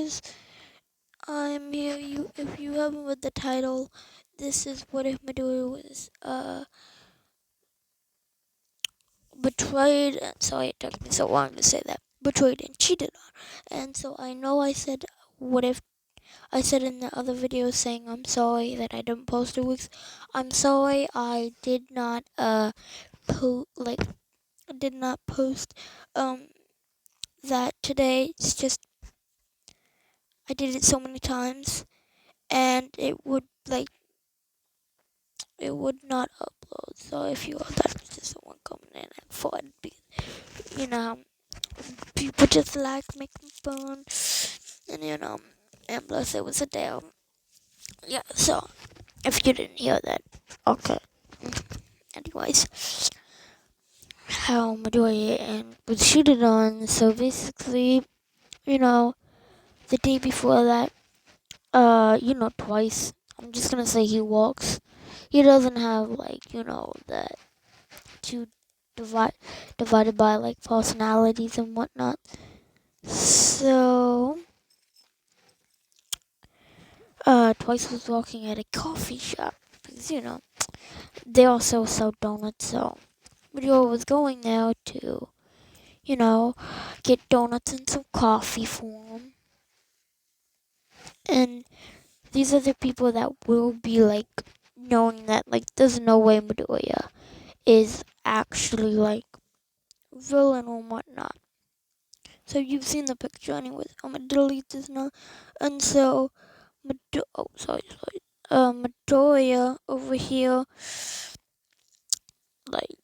guys, I'm here. If you haven't read the title, this is what if Midori was betrayed. And sorry, it took me so long to say that. Betrayed and cheated on. And so I know I said what if I said in the other video saying I'm sorry that I didn't post 2 weeks. I'm sorry I did not did not post that today. It's just I did it so many times and it would not upload. So if you all thought it was just someone coming in and thought it'd be, you know, people just like making fun, and and plus it was a day. Yeah. So if you didn't hear that, okay. Anyways, how Midori and was cheated on. So basically, you know, the day before that, twice. I'm just gonna say he walks. He doesn't have that two divide divided by like personalities and whatnot. So Twice was walking at a coffee shop because they also sell donuts. So Rio was going there to get donuts and some coffee for him. And these are the people that will be like knowing that like there's no way Midoriya is actually like villain or whatnot. So you've seen the picture anyways. I'm gonna delete this now. And so Midoriya over here, like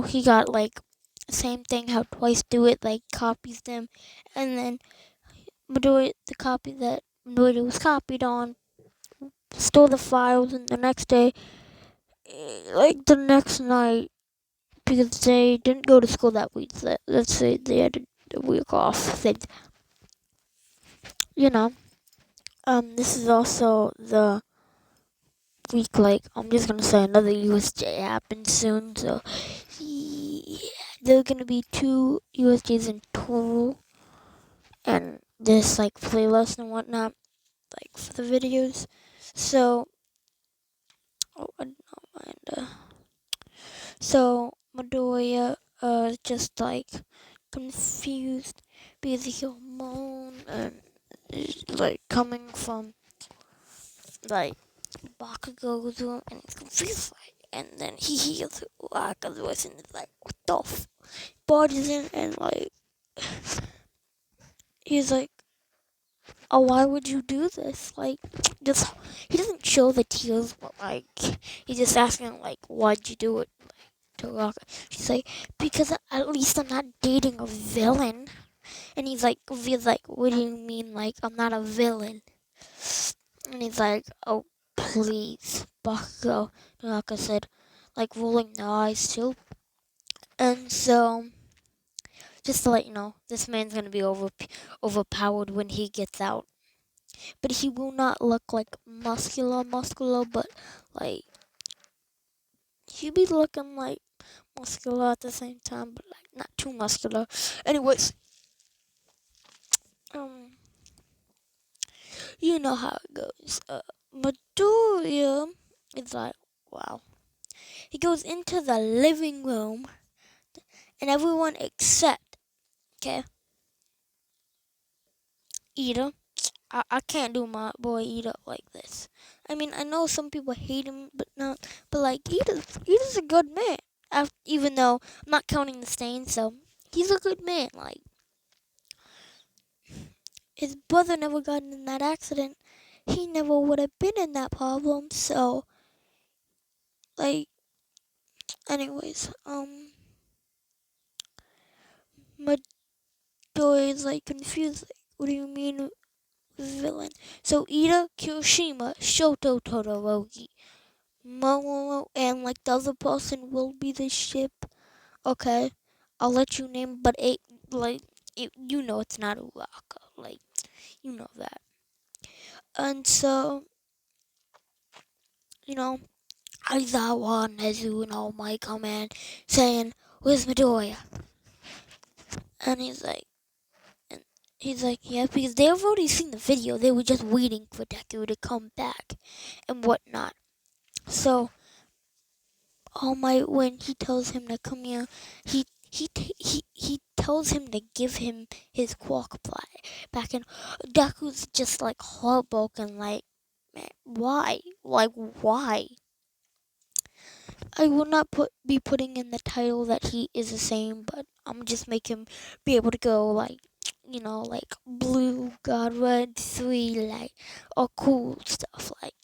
he got like same thing how Twice do it, like copies them, and then Midoriya, the copy that Midoriya was copied on, stole the files, and the next day, like the next night, because they didn't go to school that week. Let's say they had a week off. They, you know, this is also the week. Like I'm just gonna say another USJ happens soon. So yeah, there are gonna be 2 USJs in total, and this like playlist and whatnot, like for the videos. So I don't mind. So Midoriya just like confused because he'll moan and like coming from like Bakugo's room and he's confused like, and then he hears Waka's voice and is like, what the barges in and like he's like, oh, why would you do this? Like, just he doesn't show the tears, but like he's just asking like, why'd you do it? To Waka. She's like, because at least I'm not dating a villain. And he's like, what do you mean? Like, I'm not a villain. And he's like, oh, please, Bakugo. Naka said, like rolling the eyes too. And so, just to let you know, this man's gonna be overpowered when he gets out. But he will not look like muscular, but like he'll be looking like muscular at the same time, but like not too muscular. Anyways, um, you know how it goes. Midoriya is like, wow. He goes into the living room, and everyone except, okay, Ida. I can't do my boy Ida like this. I mean, I know some people hate him, but not. But like Ida's a good man. Even though I'm not counting the stains, so he's a good man. Like his brother never got in that accident. He never would have been in that problem. So like, anyways, Midori is like confused. Like, what do you mean villain? So Ida, Kirishima, Shoto, Todoroki, Momomo, and like the other person will be the ship. Okay, I'll let you name, but you know it's not Uraka. Like you know that, and so you know Aizawa, Nezu, and All Might come in saying, "Where's Midoriya?" And he's like, and He's like, yeah, because they have already seen the video. They were just waiting for Deku to come back and whatnot. So, All Might, when he tells him to come here, he tells him to give him his quark back, and Deku's just like heartbroken, like, man, why? Like, why? I will not be putting in the title that he is the same, but I'm just make him be able to go like, like blue, God, red, three, like, or cool stuff like.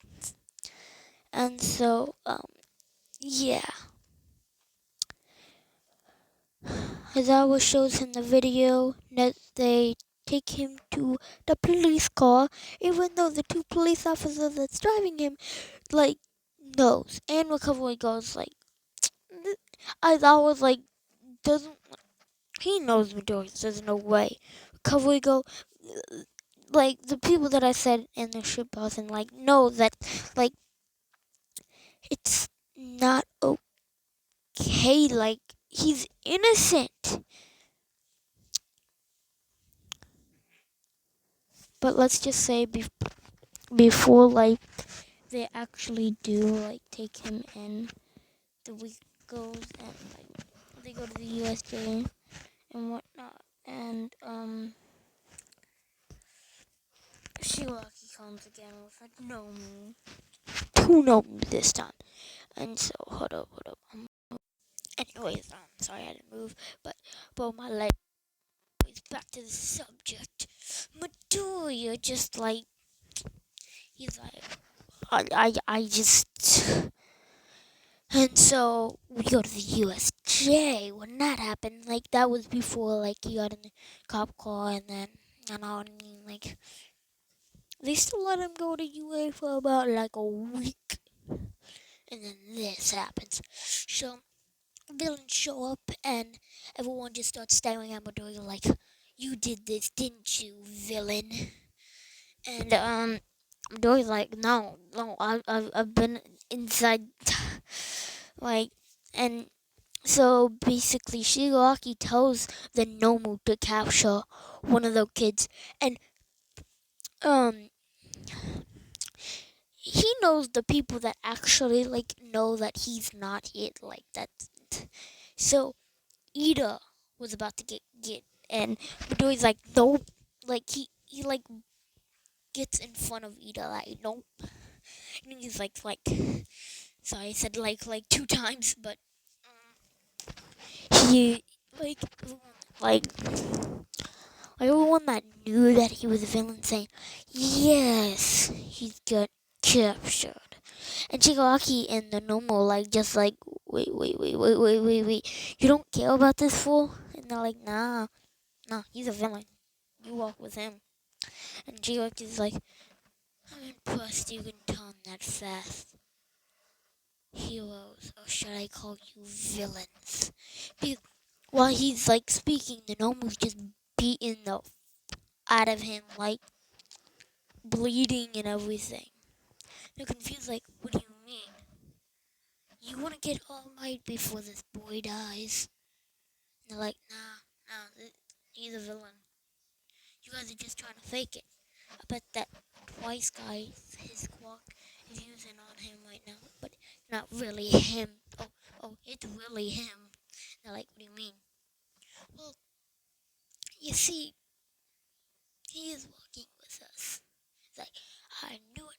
And so, yeah, Hazawa shows him the video that they take him to the police car, even though the two police officers that's driving him, like, knows. And Recovery goes like, I was like, doesn't he knows Midoriya? There's no way. Recovery go, like the people that I said in the ship house and like know that like it's not okay. Like he's innocent. But let's just say before like they actually do like take him in, the week goes and like they go to the USJ and whatnot, and Shiwaki comes again with a Nomu, two Nomu this time, and so hold up. Anyways, sorry I didn't move, but my leg is back to the subject. Midoriya just like he's like I just. And so we go to the USJ. When that happened, like that was before like he got in the cop car, and then you know what I mean. Like they still let him go to UA for about like a week, and then this happens. So villains show up, and everyone just starts staring at Midoriya like, "You did this, didn't you, villain?" And Midoriya's like, "No, I've been inside." Like, and so basically, Shigaraki tells the Nomu to capture one of the kids, and um, he knows the people that actually like know that he's not it, like that. So Ida was about to get, and Midori's like, nope, like he like gets in front of Ida, like nope, and he's like, sorry, I said like two times, but he like everyone that knew that he was a villain saying, yes, he's got captured. And Shigaraki and the normal like just like wait. You don't care about this fool? And they're like, nah, he's a villain. You walk with him. And Shigaraki's like, I'm impressed you can turn that fast. Heroes, or should I call you villains? Because while he's like speaking, the Nomu's just beating the out of him, like bleeding and everything. They're confused, like, what do you mean? You want to get All Might before this boy dies? And they're like, nah, he's a villain. You guys are just trying to fake it. I bet that Twice guy, his quark, is using on him right now, but not really him. Oh, it's really him. They're like, what do you mean? Well, you see, he is working with us. It's like, I knew it.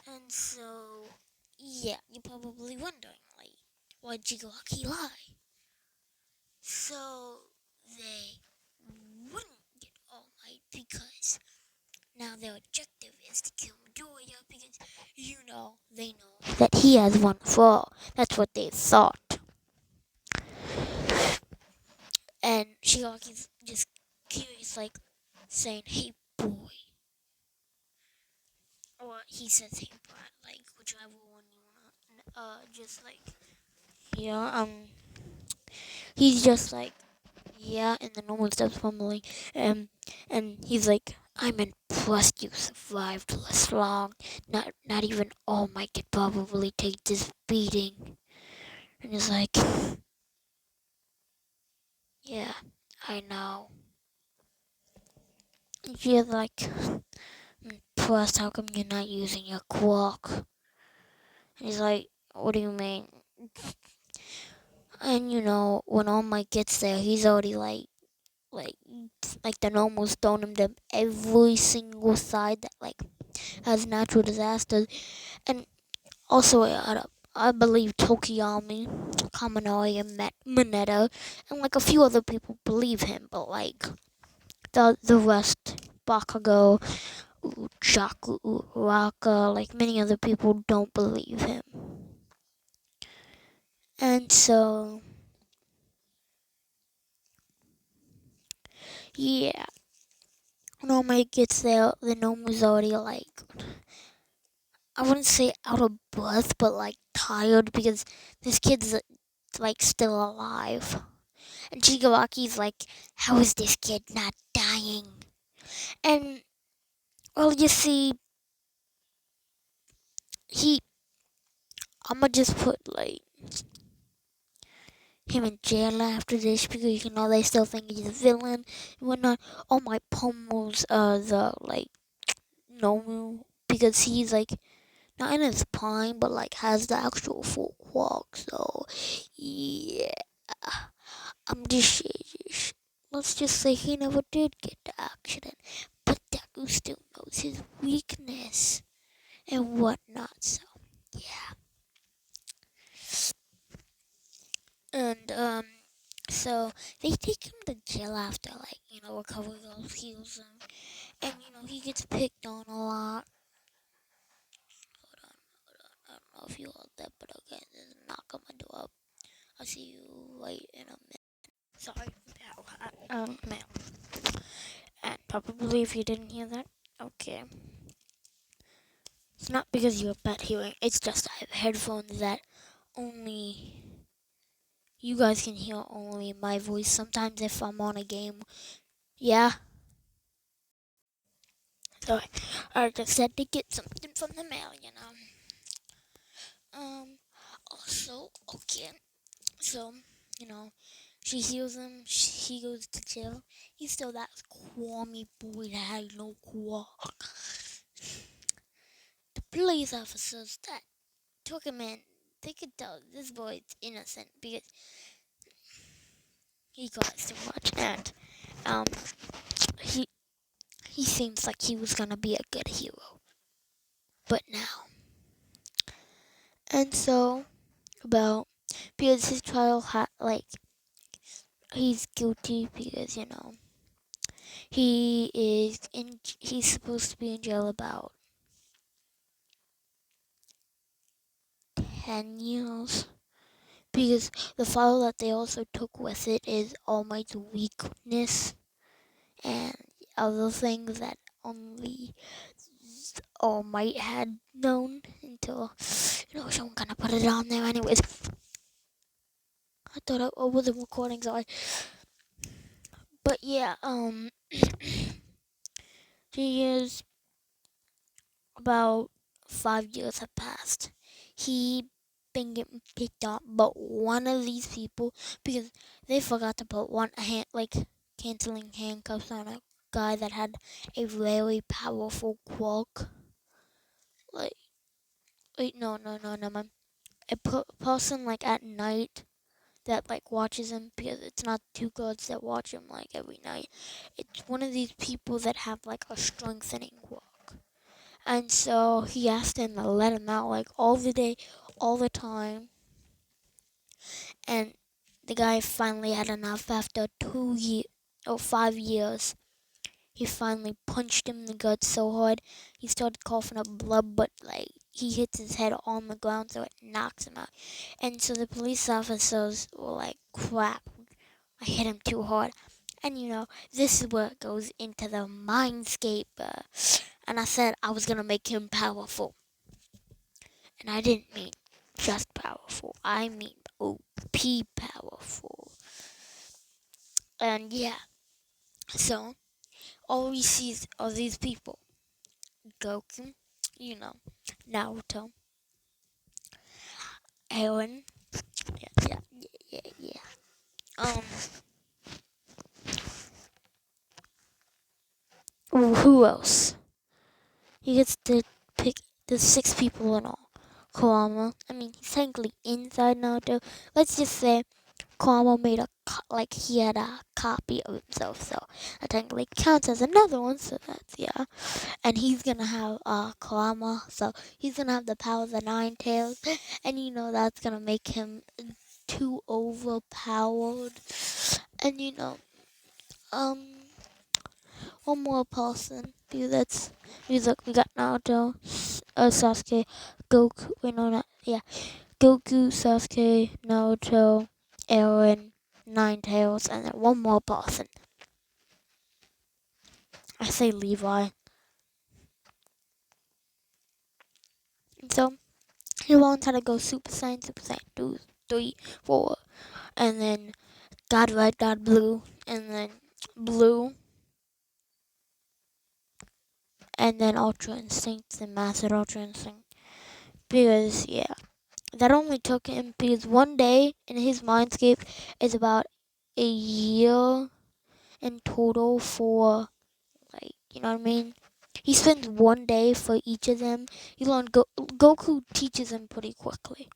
And so, yeah, you're probably wondering, like, why did Jigawaki lie? So, they wouldn't get All Might because now their objective is to kill Midoriya because, they know that he has one for all. That's what they thought. And Shigaki's just curious, like, saying, hey, boy. Or he says, hey, brat, like, whichever one you want. Just like, yeah, he's just like, yeah, and the normal steps fumbling, and he's like, I'm impressed you survived this long. Not even All Might could probably take this beating. And he's like, Yeah, I know. You're like, plus, how come you're not using your clock? And he's like, what do you mean? And when All Might gets there, he's already like, like the normals thrown him to every single side that like has natural disasters. And also, I believe Tokiyami, Kaminari, and Mineta, and like a few other people believe him, but like the rest, Bakugo, Chaku, Uraka, like many other people don't believe him. And so, yeah, when All Might gets there, the gnome was already like, I wouldn't say out of breath, but like tired because this kid's like still alive. And Shigaraki's like, how is this kid not dying? And well, you see, he, I'ma just put like him in jail after this because they still think he's a villain and whatnot. All my pummels the like Nomu because he's like not in his prime but like has the actual full walk. So yeah, I'm just let's just say he never did get the accident, but Deku still knows his weakness and whatnot. So yeah, and so they take him to jail after like a couple of those heals him, and he gets picked on a lot. Hold on, hold on. I don't know if you heard that, but okay, this is not coming to up. I'll see you right in a minute. Sorry, Mel. And probably if you didn't hear that, okay. It's not because you have bad hearing. It's just I have headphones that only you guys can hear only my voice. Sometimes if I'm on a game, yeah. So I just had to get something from the mail. Also, okay. So, you know, she heals him. He goes to jail. He's still that squirmy boy that had no core. The police officers that took him in, they could tell this boy's innocent because he caused too much, and um, he he seems like he was gonna be a good hero, but now, and so about because his trial had like he's guilty because he's supposed to be in jail about 10 years because the file that they also took with it is All Might's weakness and other things that only All Might had known until someone kind of put it on there anyways. I thought I wasn't recording, sorry. But yeah, 2 years, about 5 years have passed. He been getting picked on, but one of these people, because they forgot to put one hand, like canceling handcuffs on a guy that had a very powerful quirk. Like, wait, no, man. Person like at night that like watches him because it's not two gods that watch him like every night. It's one of these people that have like a strengthening quirk. And so he asked him to let him out like all the day, all the time. And the guy finally had enough after 2 years or 5 years. He finally punched him in the gut so hard he started coughing up blood, but like he hits his head on the ground so it knocks him out. And so the police officers were like, crap, I hit him too hard. And this is where it goes into the mindscape. And I said I was gonna make him powerful. And I didn't mean just powerful. I mean OP powerful. And yeah, so all we see are these people. Goku, you know, Naruto, Aaron, yeah. Um, Who else? He gets to pick the six people in all. Kurama. I mean, he's technically inside Naruto. Let's just say Kurama made like he had a copy of himself, so that technically counts as another one. So that's yeah. And he's gonna have Kurama, so he's gonna have the power of the nine tails, and that's gonna make him too overpowered. And um, one more person. Because that's look, we got Naruto, Sasuke, Goku. Wait, no, not yeah. Goku, Sasuke, Naruto, Eren, Nine Tails, and then one more person. I say Levi. So he learns how to go Super Saiyan 2, 3, 4, and then God Red, God Blue, and then Blue, and then Ultra Instinct, and Master Ultra Instinct. Because, yeah, that only took him, because one day in his mindscape is about a year in total for, like, you know what I mean? He spends one day for each of them. Goku teaches him pretty quickly.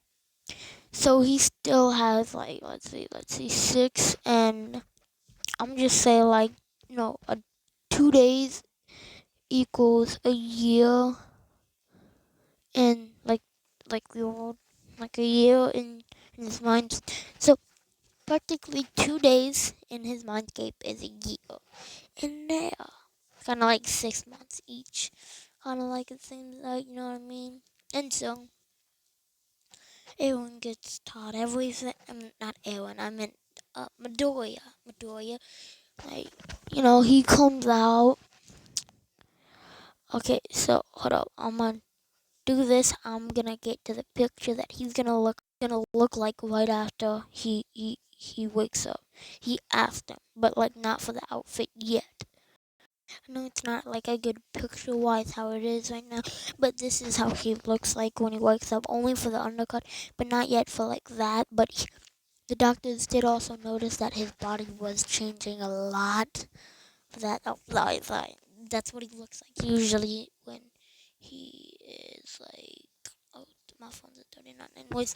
So he still has, like, let's see, six, and I'm just saying, like, 2 days equals a year in, like the old, like a year in his mind. So practically 2 days in his mindscape is a year. In there, kind of like 6 months each. Kind of like it seems like, you know what I mean? And so everyone gets taught everything. Not everyone. I meant Midoriya. Midoriya, like he comes out. Okay, so hold up. I'm gonna do this. I'm gonna get to the picture that he's gonna look like right after he wakes up. He asked him, but like not for the outfit yet. I know it's not like a good picture wise how it is right now, but this is how he looks like when he wakes up. Only for the undercut, but not yet for like that. But the doctors did also notice that his body was changing a lot. That's what he looks like usually when he is like. Oh, my phone's at 39. Anyways,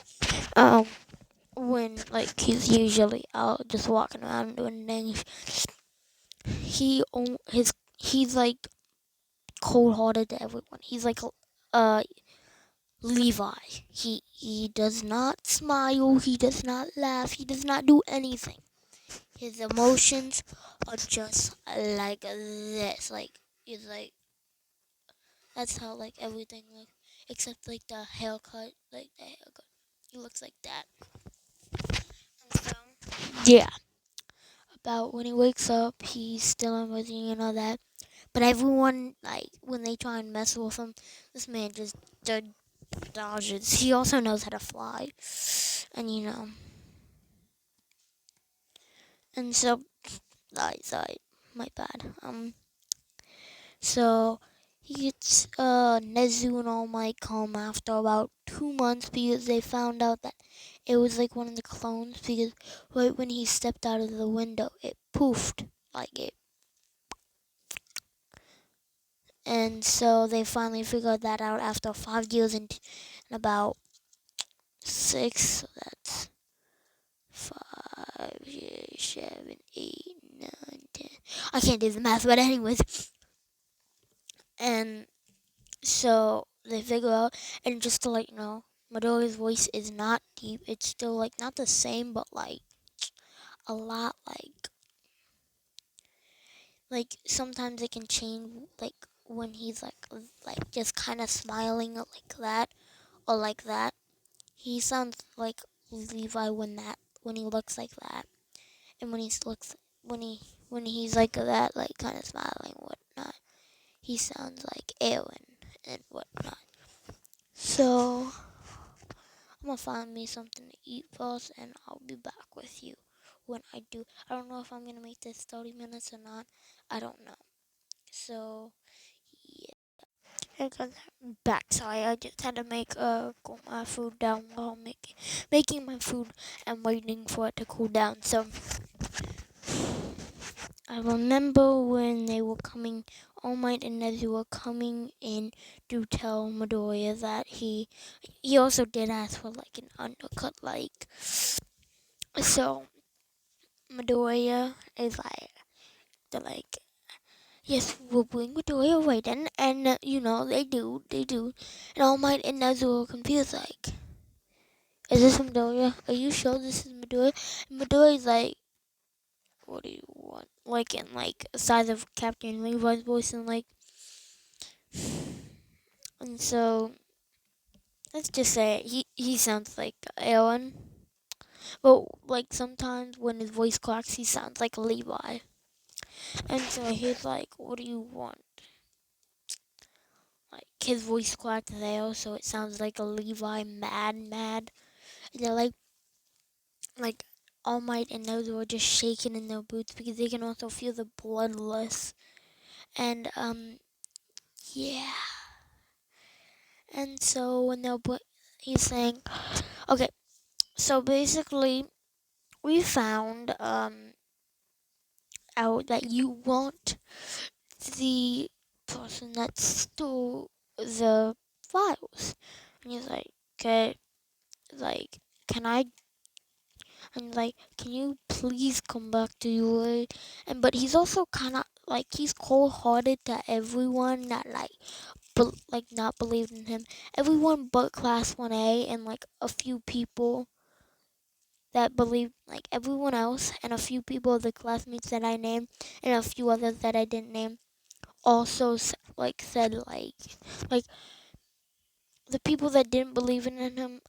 when like he's usually out just walking around doing things, he's like cold hearted to everyone. He's like uh Levi. He does not smile. He does not laugh. He does not do anything. His emotions are just like this. Like he's like that's how like everything looks, except like the haircut. Like the haircut, he looks like that. And so yeah, about when he wakes up, he's still in with you know that. But everyone like when they try and mess with him, this man just dodges. He also knows how to fly, and and so sorry, my bad. So he gets Nezu and All Might come after about 2 months because they found out that it was like one of the clones because right when he stepped out of the window it poofed like it. And so they finally figured that out after 5 years and about six. So that's 5 years, 7, 8, 9, 10. I can't do the math, but anyways. And so they figure out, and just to let you know, Midori's voice is not deep. It's still like not the same, but like a lot like sometimes it can change like when he's like just kind of smiling like that or like that. He sounds like Levi when he looks like that, and when he when he's like that, like kind of smiling whatnot. He sounds like Aaron and whatnot. So I'm gonna find me something to eat first, and I'll be back with you when I do. I don't know if I'm gonna make this 30 minutes or not. I don't know. So yeah, and I'm back. Sorry, I just had to make cool my food down while making my food and waiting for it to cool down. So I remember when they were coming All Might and Nezu were coming in to tell Midoriya that he also did ask for like an undercut, like so. Midoriya is like they're like, yes, we'll bring Midoriya away then, and they do, and All Might and Nezu are confused, like, is this Midoriya? Are you sure this is Midoriya? And Midoriya's like, what do you want? Like in like a size of Captain Levi's voice, and like, and so let's just say he sounds like Aaron. But like sometimes when his voice cracks, he sounds like Levi. And so he's like, "What do you want?" Like his voice cracked there, so it sounds like a Levi mad. And they're like All Might and those were just shaking in their boots because they can also feel the bloodless. And yeah. And so when he's saying, okay, so basically we found out that you want the person that stole the files. And he's like, okay, like, can I? And like, can you please come back to UA? And but he's also kind of like he's cold-hearted to everyone that like not believed in him. Everyone but Class 1A and like a few people that believed, like everyone else and a few people of the classmates that I named and a few others that I didn't name also like said like the people that didn't believe in him,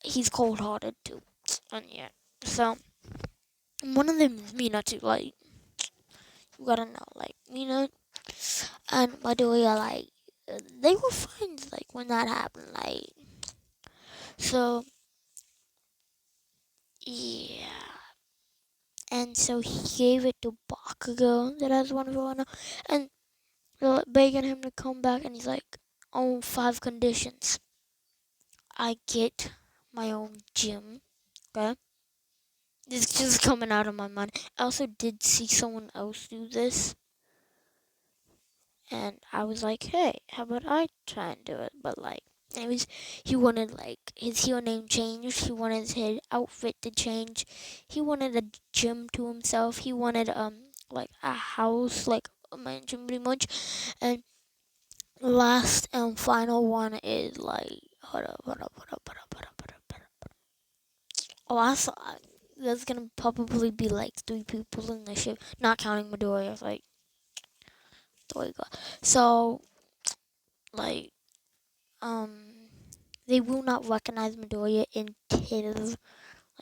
he's cold-hearted too. And yeah, so one of them is Mina too. Like you gotta know, like Mina and Madoya, like they were friends. Like when that happened, like so yeah. And so he gave it to Bakugo that has one for one, and they're like, begging him to come back, and he's like, "Oh, 5 conditions. I get my own gym, okay? This is just coming out of my mind. I also did see someone else do this, and I was like, hey, how about I try and do it? But like, anyways, he wanted like his hero name changed. He wanted his outfit to change. He wanted a gym to himself. He wanted like a house, like a mansion, pretty much. And last and final one is like, last. There's gonna probably be like 3 people in the ship, not counting Midoriya. Like, there we go. So, like, they will not recognize Midoriya until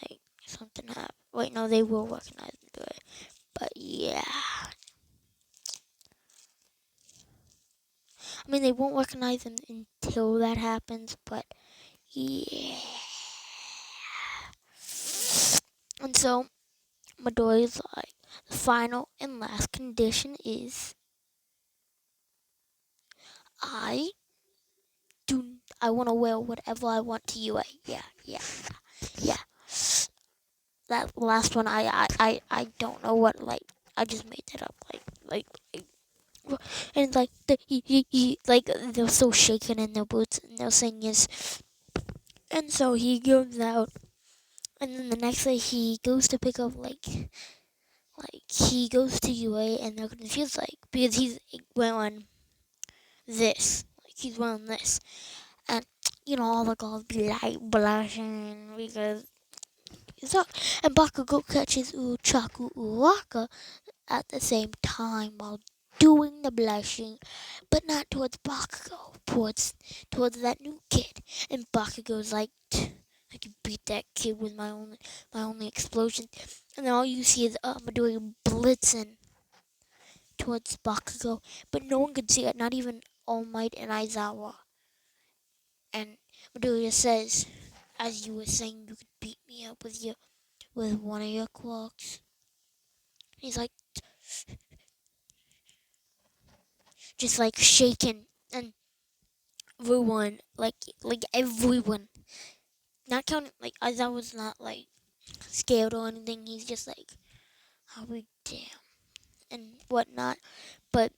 like something happens. Wait, no, they will recognize Midoriya. But yeah, I mean they won't recognize him until that happens. But yeah, and so Midoriya's like the final and last condition is I I want to wear whatever I want to UA. Yeah. That last one, I don't know what, like, I just made that up, like and like like they're so shaken in their boots and they're saying yes, and so he goes out, and then the next day he goes to pick up like he goes to UA and they're confused, like because he's wearing this, like he's wearing this, and all the girls be like blushing because it's up, and Bakugo catches Uchaku Uraka at the same time while doing the blushing, but not towards Bakugo, towards that new kid. And Bakugo's like, I can beat that kid with my only explosion. And then all you see is Midoriya blitzing towards Bakugo, but no one could see it, not even All Might and Aizawa. And Midoriya says, as you were saying, you could beat me up with one of your clocks. He's like, just like shaking, and everyone, like everyone, not counting like Aizawa was not like scared or anything. He's just like, "How we damn," and whatnot. But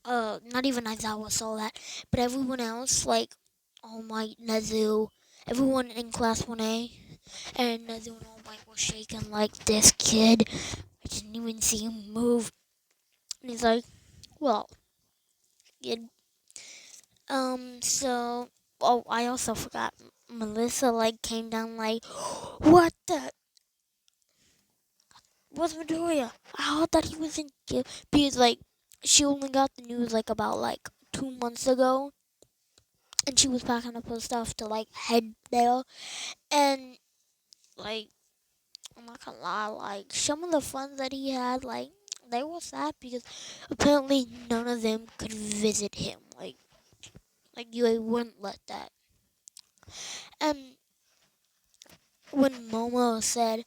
not even Aizawa saw that, but everyone else, like All Might, Nezu, everyone in class 1A, and Nezu and All Might were shaking like this kid. I didn't even see him move. And he's like, well, kid. So, oh, I also forgot. Melissa like came down like, what the? What's Midoriya? I heard that he was in jail because like she only got the news like about like 2 months ago, and she was packing up her stuff to like head there. And like I'm not gonna lie, like some of the friends that he had, like they were sad because apparently none of them could visit him. Like you wouldn't let that. And when Momo said,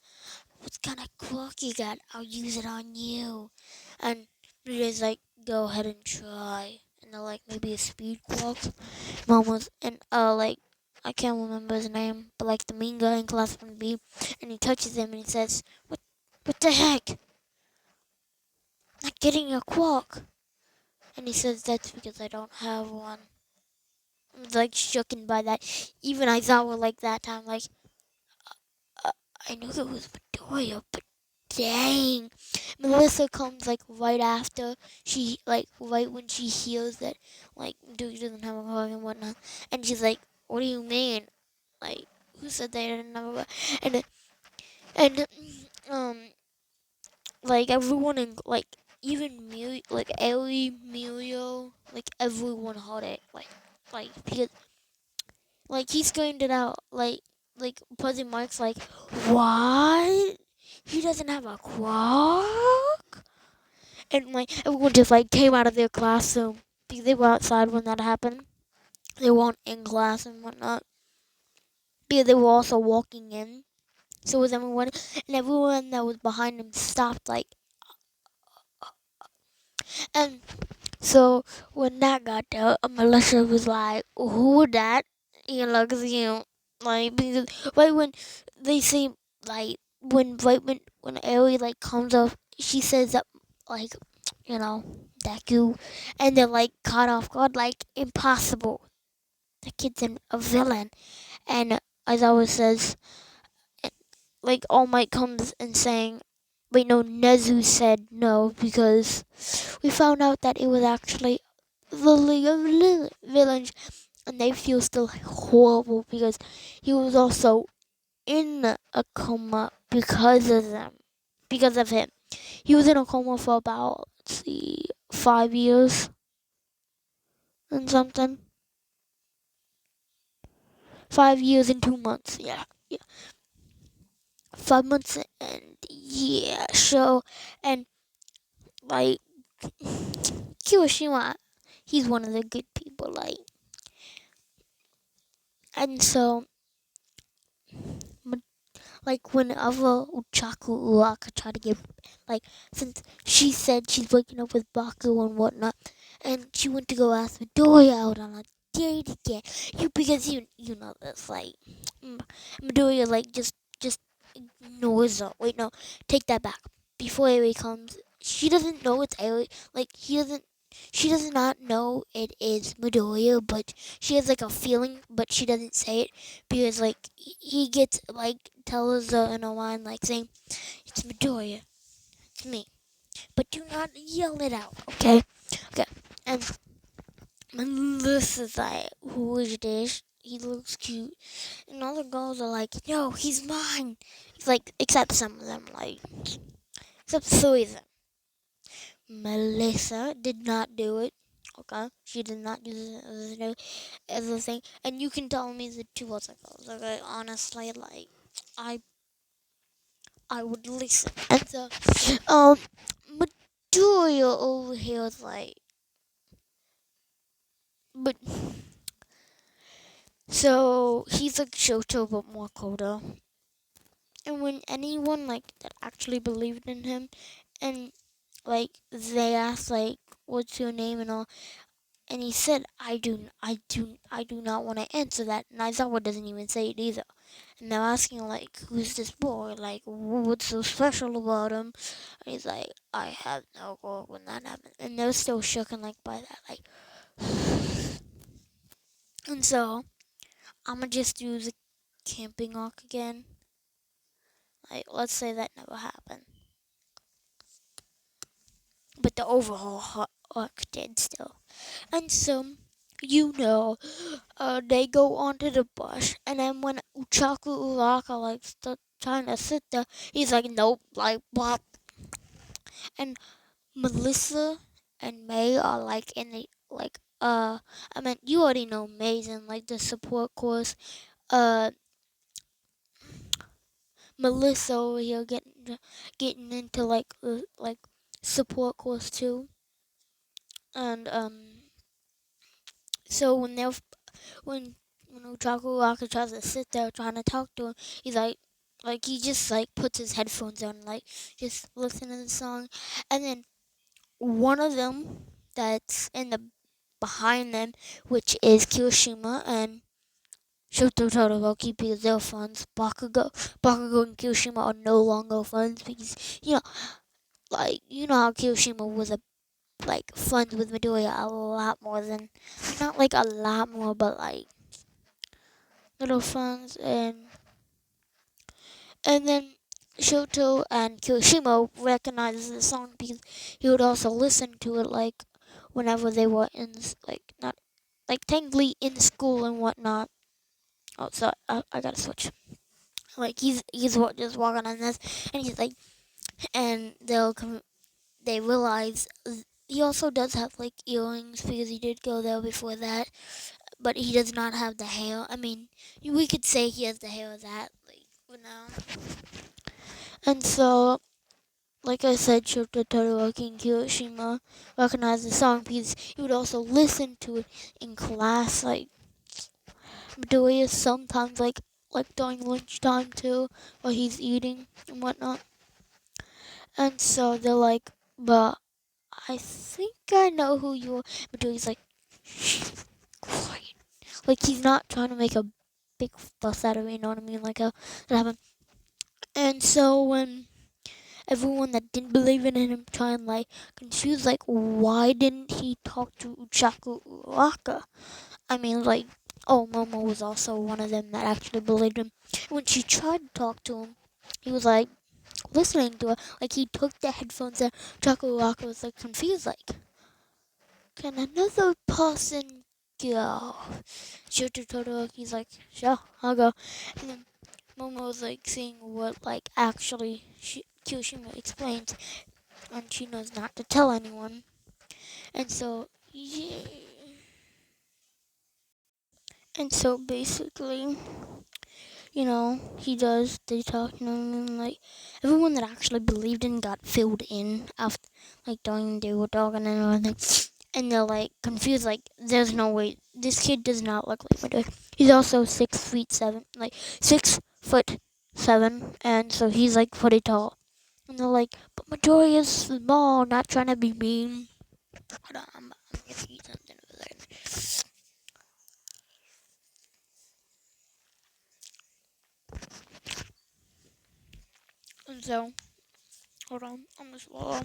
"What kind of clock you got? I'll use it on you," and Rita's like, "Go ahead and try." And they're like, maybe a speed clock. Momo's and like I can't remember his name, but like the mean guy in class 1B, and he touches him and he says, "What the heck? Not getting a clock?" And he says, "That's because I don't have one." I was like shooken by that. Even Aizawa like that time, like uh, I knew it was Midoriya, but dang. Melissa comes like right after she like right when she hears that like Midoriya doesn't have a clock and whatnot, and she's like, "What do you mean? Like who said they didn't have a clock?" And um like everyone in like even like Ellie, Emilio, like everyone heard it like because like he screamed it out like President Mike's like, what? He doesn't have a clock? And like everyone just like came out of their classroom because they were outside when that happened. They weren't in class and whatnot because they were also walking in. So was everyone, and everyone that was behind them stopped like. And so when that got there, Melissa was like, "Who that?" You know, cause like because right when they say like when Aoi like comes up, she says that like Deku, and they're like caught off guard, like impossible. The kid's a villain, and as always says, like All Might comes and saying, wait, no, Nezu said no because we found out that it was actually the League of Villains, and they feel still horrible because he was also in a coma because of them, because of him. He was in a coma for about 5 years and something. 5 years and 2 months. Yeah, yeah. 5 months and yeah. So and like Kirishima, he's one of the good people. And so like whenever Uchaku Uraka tried to get like since she said she's waking up with Baku and whatnot, and she went to go ask Midoriya out on a date again. Because you know this Midoriya like just ignores her. Wait, no, take that back. Before Aoi comes, she doesn't know it's Aoi. Like he doesn't. She does not know it is Midoriya, but she has like a feeling, but she doesn't say it because like he gets like tells her in a line like saying, "It's Midoriya, it's me," but do not yell it out, okay? Okay, and this is like, who is this? He looks cute, and all the girls are like, "No, he's mine." It's like, except some of them, like, except three of them. Melissa did not do it. Okay, she did not do this as a thing, and you can tell me the two other girls. Okay, honestly, like, I I would listen. And so, Midoriya over here is like, but so he's like Shoto but more colder. And when anyone like that actually believed in him, and like they asked like, "What's your name?" and all, and he said, I do not want to answer that." And Aizawa doesn't even say it either. And they're asking like, "Who's this boy? Like, what's so special about him?" And he's like, "I have no clue when that happened." And they're still shooken like by that, like. And so I'm gonna just do the camping arc again. Like, let's say that never happened, but the overall arc did still. And so, they go onto the bus, and then when Uchaku Uraka like trying to sit there, he's like, "Nope," like blah. And Melissa and May are like in the like I mean you already know May's in like the support course. Uh Melissa over here getting into like support course too. And so when when Uchaku Waka tries to sit there trying to talk to him, he's like he just like puts his headphones on, like just listening to the song. And then one of them that's in the behind them, which is Kirishima and Shoto Todoroki, because they're friends. Bakugo and Kirishima are no longer friends because how Kirishima was like friends with Midoriya a lot more than, not like a lot more, but like little friends. And then Shoto and Kirishima recognizes the song because he would also listen to it like whenever they were in like not like technically in school and whatnot. Oh, sorry, I gotta switch. Like he's just walking on this, and he's like, and they realize he also does have like earrings because he did go there before that, but he does not have the hair. I mean, we could say he has the hair of that, like for now. And so, like I said, Shota Todoroki and Kirishima recognize the song because he would also listen to it in class, like Midoriya sometimes like during lunchtime too, while he's eating and whatnot. And so they're like, "But I think I know who you are." Midoriya's like, "Shh, quiet." Like he's not trying to make a big fuss out of it, you know what I mean? Like how that happened. And so when everyone that didn't believe in him try and like confused, like why didn't he talk to Uchaku Uraka? I mean, like, oh, Momo was also one of them that actually believed him. When she tried to talk to him, he was like listening to her. Like he took the headphones and Uchaku Uraka was like confused, like, can another person go? Shoto Todoroki's like, sure, I'll go. And then Momo was like seeing what like actually Kyoshima explains, and she knows not to tell anyone. And so, yeah. And so basically, he does. They talk, and like everyone that actually believed in got filled in after, like during they were talking and everything, and they're like confused. Like, there's no way this kid does not look like my dad. He's also 6 feet 7, like 6 foot 7, and so he's like pretty tall. And they're like, but Midori is small, not trying to be mean. Hold on, I'm gonna eat something over there. And so, hold on, I'm gonna swallow.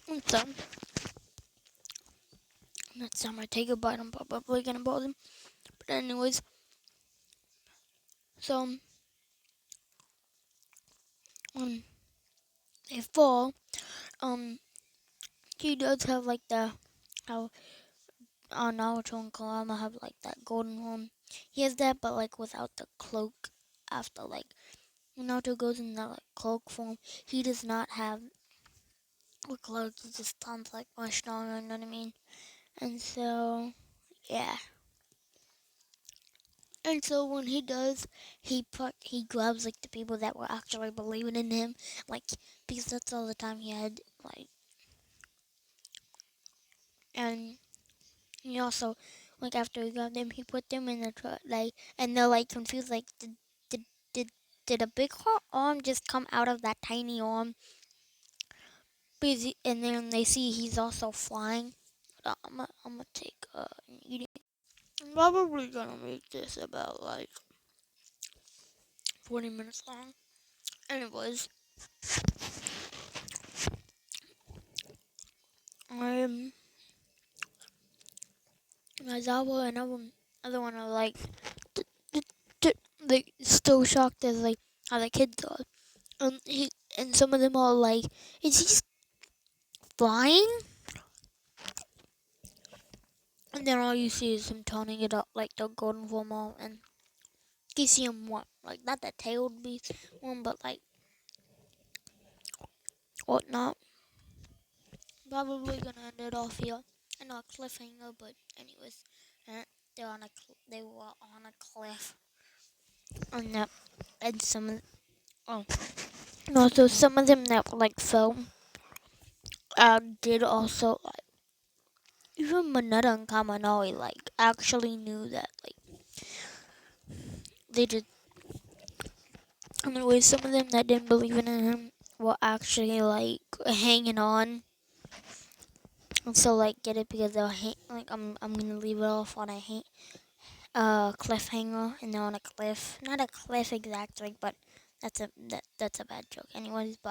And so, next time I take a bite, I'm probably gonna bother them. But anyways, so when they fall, um, he does have like how Naruto and Kurama have like that golden one. He has that, but like without the cloak. After like when Naruto goes in that like cloak form, he does not have a cloak. He just sounds like much stronger. You know what I mean? And so yeah. And so when he does, he grabs like the people that were actually believing in him, like because that's all the time he had, like, and he also like after he grabbed them, he put them in the truck, like, and they're like confused, like did did a big arm just come out of that tiny arm? And then they see he's also flying. I'm gonna take an eating. I'm probably gonna make this about like 40 minutes long. Anyways, I'm Zawa and other one are like, t- t- like still shocked as like how the kids are. He and some of them are like, is he flying? And then all you see is him toning it up like the golden formal, and you see him what, like not the tailed beast one, but like whatnot. Probably gonna end it off here. I know a cliffhanger, but anyways, they were on a cliff, and that and oh no, so some of them that like fell did also like even Moneta and Kaminari like actually knew that like they did. Anyways, some of them that didn't believe in him were actually like hanging on. And so like get it because they're like I'm gonna leave it off on a cliffhanger and they're on a cliff. Not a cliff exactly, but that's a bad joke. Anyways, bye.